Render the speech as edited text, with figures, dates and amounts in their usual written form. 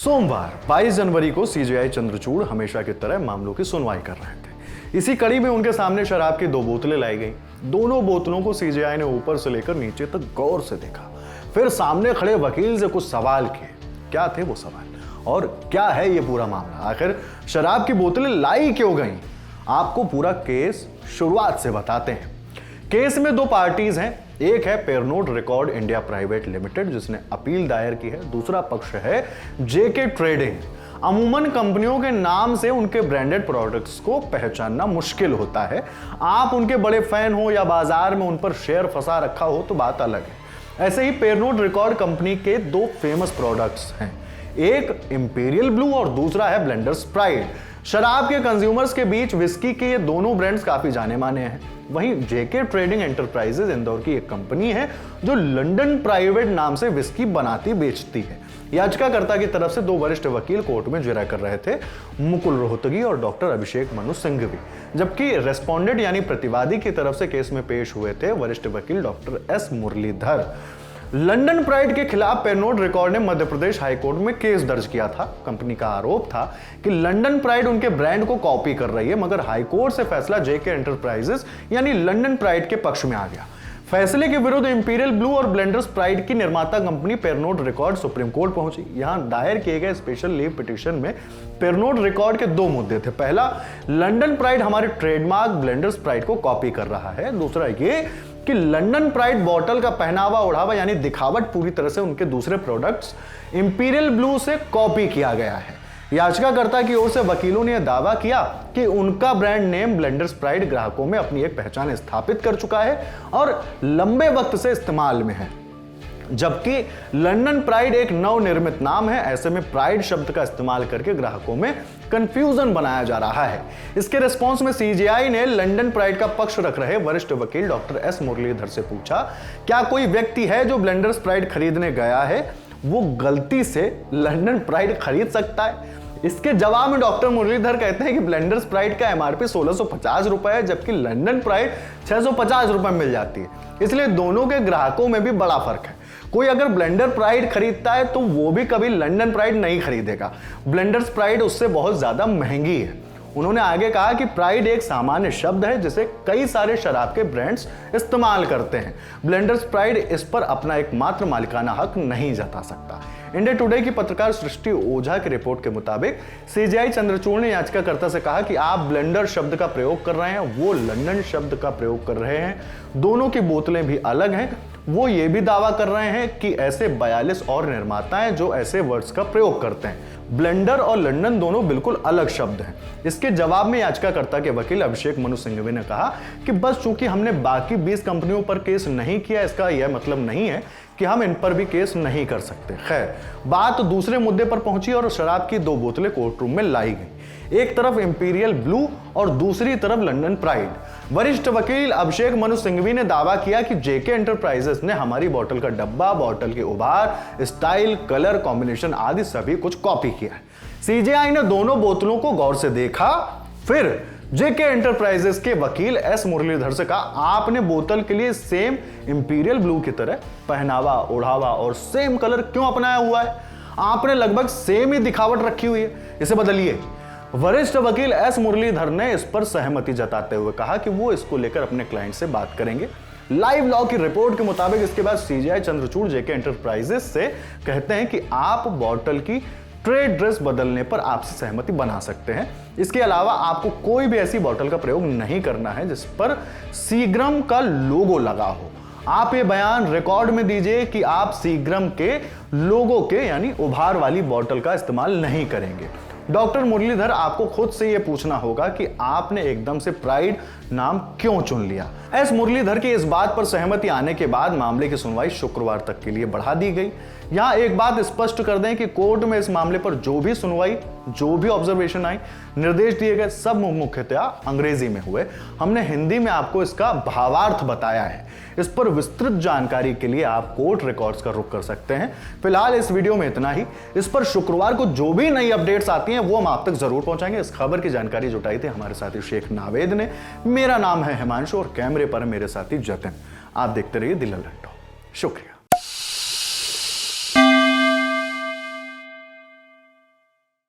सोमवार 22 जनवरी को सीजेआई चंद्रचूड़ हमेशा की तरह मामलों की सुनवाई कर रहे थे। इसी कड़ी में उनके सामने शराब की 2 बोतलें लाई गई। दोनों बोतलों को सीजेआई ने ऊपर से लेकर नीचे तक गौर से देखा, फिर सामने खड़े वकील से कुछ सवाल किए। क्या थे वो सवाल और क्या है ये पूरा मामला? आखिर शराब की बोतलें लाई क्यों गई? आपको पूरा केस शुरुआत से बताते हैं। केस में 2 पार्टीज हैं। एक है पेरनोट रिकॉर्ड इंडिया प्राइवेट लिमिटेड जिसने अपील दायर की है। दूसरा पक्ष है जेके ट्रेडिंग। अमूमन कंपनियों के नाम से उनके ब्रांडेड प्रोडक्ट्स को पहचानना मुश्किल होता है। आप उनके बड़े फैन हो या बाजार में उन पर शेयर फंसा रखा हो तो बात अलग है। ऐसे ही पेरनोट रिकॉर्ड कंपनी के 2 फेमस प्रोडक्ट्स हैं, एक इंपीरियल ब्लू और दूसरा है ब्लेंडर्स प्राइड। शराब के कंज्यूमर्स के बीच विस्की के ये दोनों ब्रांड्स काफी जाने माने हैं। वहीं जेके ट्रेडिंग एंटरप्राइजेज इंदौर की एक कंपनी है जो लंदन प्राइवेट नाम से विस्की बनाती बेचती है। याचिकाकर्ता की तरफ से 2 वरिष्ठ वकील कोर्ट में जिरह कर रहे थे, मुकुल रोहतगी और डॉक्टर अभिषेक मनु सिंघवी, जबकि रेस्पोंडेंट यानी प्रतिवादी की तरफ से केस में पेश हुए थे वरिष्ठ वकील doctor S Muralidhar. London pride के खिलाफ पेरनोट रिकॉर्ड ने मध्य प्रदेश हाईकोर्ट में केस दर्ज किया था। कंपनी का आरोप था कि लंदन प्राइड उनके ब्रांड को कॉपी कर रही है, मगर हाईकोर्ट से फैसला जेके एंटरप्राइजेस यानी लंदन प्राइड के पक्ष में आ गया। फैसले के विरुद्ध इंपीरियल ब्लू और ब्लेंडर्स प्राइड की निर्माता कंपनी पेरनोट रिकॉर्ड सुप्रीम कोर्ट पहुंची। यहां दायर किए गए स्पेशल लीव पिटीशन में पेरनोट रिकॉर्ड के 2 मुद्दे थे। पहला, लंदन प्राइड हमारे ट्रेडमार्क ब्लेंडर्स प्राइड को कॉपी कर रहा है। दूसरा ये कि लंदन प्राइड बॉटल का पहनावा ओढ़ावा यानी दिखावट पूरी तरह से उनके दूसरे प्रोडक्ट्स इंपीरियल ब्लू से कॉपी किया गया है। याचिकाकर्ता की ओर से वकीलों ने दावा किया कि उनका ब्रांड नेम ब्लेंडर्स प्राइड ग्राहकों में अपनी एक पहचान स्थापित कर चुका है और लंबे वक्त से इस्तेमाल में है, जबकि लंदन प्राइड एक नवनिर्मित नाम है। ऐसे में प्राइड शब्द का इस्तेमाल करके ग्राहकों में कंफ्यूजन बनाया जा रहा है। इसके रिस्पांस में सीजेआई ने लंदन प्राइड का पक्ष रख रहे वरिष्ठ वकील डॉक्टर एस मुरलीधर से पूछा, क्या कोई व्यक्ति है जो ब्लेंडर्स प्राइड खरीदने गया है वो गलती से लंदन प्राइड खरीद सकता है? इसके जवाब में डॉक्टर मुरलीधर कहते हैं कि ब्लेंडर्स प्राइड का एमआरपी 1650 रुपए है, जबकि लंदन प्राइड 650 रुपए मिल जाती है। इसलिए दोनों के ग्राहकों में भी बड़ा फर्क है। कोई अगर ब्लेंडर प्राइड खरीदता है तो वो भी कभी लंदन प्राइड नहीं खरीदेगा। ब्लेंडर्स प्राइड उससे बहुत ज्यादा महंगी है। उन्होंने आगे कहा कि प्राइड एक सामान्य शब्द है जिसे कई सारे शराब के ब्रांड्स इस्तेमाल करते हैं। ब्लेंडर्स प्राइड इस पर अपना एकमात्र मालिकाना हक नहीं जता सकता। इंडिया टुडे की पत्रकार सृष्टि ओझा की रिपोर्ट के मुताबिक सीजेआई चंद्रचूड़ ने याचिकाकर्ता से कहा कि आप ब्लेंडर शब्द का प्रयोग कर रहे हैं, वो लंदन शब्द का प्रयोग कर रहे हैं, दोनों की बोतलें भी अलग हैं। वो ये भी दावा कर रहे हैं कि ऐसे 42 और निर्माता हैं जो ऐसे वर्ड्स का प्रयोग करते हैं। ब्लेंडर और लंदन दोनों बिल्कुल अलग शब्द हैं। इसके जवाब में याचिकाकर्ता के वकील अभिषेक मनु सिंघवी ने कहा कि बस चूंकि हमने बाकी 20 कंपनियों पर केस नहीं किया, इसका यह मतलब नहीं है कि हम इन पर भी केस नहीं कर सकते। खैर, बात दूसरे मुद्दे पर पहुंची और शराब की 2 बोतलें कोर्ट रूम में लाई गई। एक तरफ इंपीरियल ब्लू और दूसरी तरफ लंदन प्राइड। वरिष्ठ वकील अभिषेक मनु सिंघवी ने दावा किया कि जेके एंटरप्राइजेस ने हमारी बोतल का डब्बा, बोतल के उभार, स्टाइल, कलर कॉम्बिनेशन आदि सभी कुछ कॉपी किया है। सीजेआई ने दोनों बोतलों को गौर से देखा, फिर जेके एंटरप्राइजेस के वकील एस मुरलीधर से कहा, आपने बोतल के लिए सेम इंपीरियल ब्लू की तरह पहनावा, ओढ़ावा और सेम कलर क्यों अपनाया हुआ है? आपने लगभग सेम ही दिखावट रखी हुई है, इसे बदलिए। वरिष्ठ वकील एस मुरलीधर ने इस पर सहमति जताते हुए कहा कि वो इसको लेकर अपने क्लाइंट से बात करेंगे। लाइव लॉ की रिपोर्ट के मुताबिक इसके बाद सीजेआई चंद्रचूड़ जेके एंटरप्राइजेस से कहते हैं कि आप बॉटल की ट्रेड ड्रेस बदलने पर आपसे सहमति बना सकते हैं। इसके अलावा आपको कोई भी ऐसी बॉटल का प्रयोग नहीं करना है जिस पर सीग्रम का लोगो लगा हो। आप ये बयान रिकॉर्ड में दीजिए कि आप सीग्रम के लोगो के यानी उभार वाली बॉटल का इस्तेमाल नहीं करेंगे। डॉक्टर मुरलीधर, आपको खुद से यह पूछना होगा कि आपने एकदम से प्राइड नाम क्यों चुन लिया। एस मुरलीधर की इस बात पर सहमति आने के बाद मामले की सुनवाई शुक्रवार तक के लिए बढ़ा दी गई। यहां एक बात स्पष्ट कर दें कि कोर्ट में इस मामले पर जो भी सुनवाई, जो भी ऑब्जर्वेशन आई, निर्देश दिए गए, सब मुख्यतया अंग्रेजी में हुए। हमने हिंदी में आपको इसका भावार्थ बताया है। इस पर विस्तृत जानकारी के लिए आप कोर्ट रिकॉर्ड्स का रुख कर सकते हैं। फिलहाल इस वीडियो में इतना ही। इस पर शुक्रवार को जो भी नई अपडेट्स आती हैं वो हम आप तक जरूर पहुंचाएंगे। इस खबर की जानकारी जुटाई थी हमारे साथी शेख नावेद ने। मेरा नाम है हिमांशु और कैमरे पर मेरे साथी जतिन। आप देखते रहिए दिल लट्टो। शुक्रिया।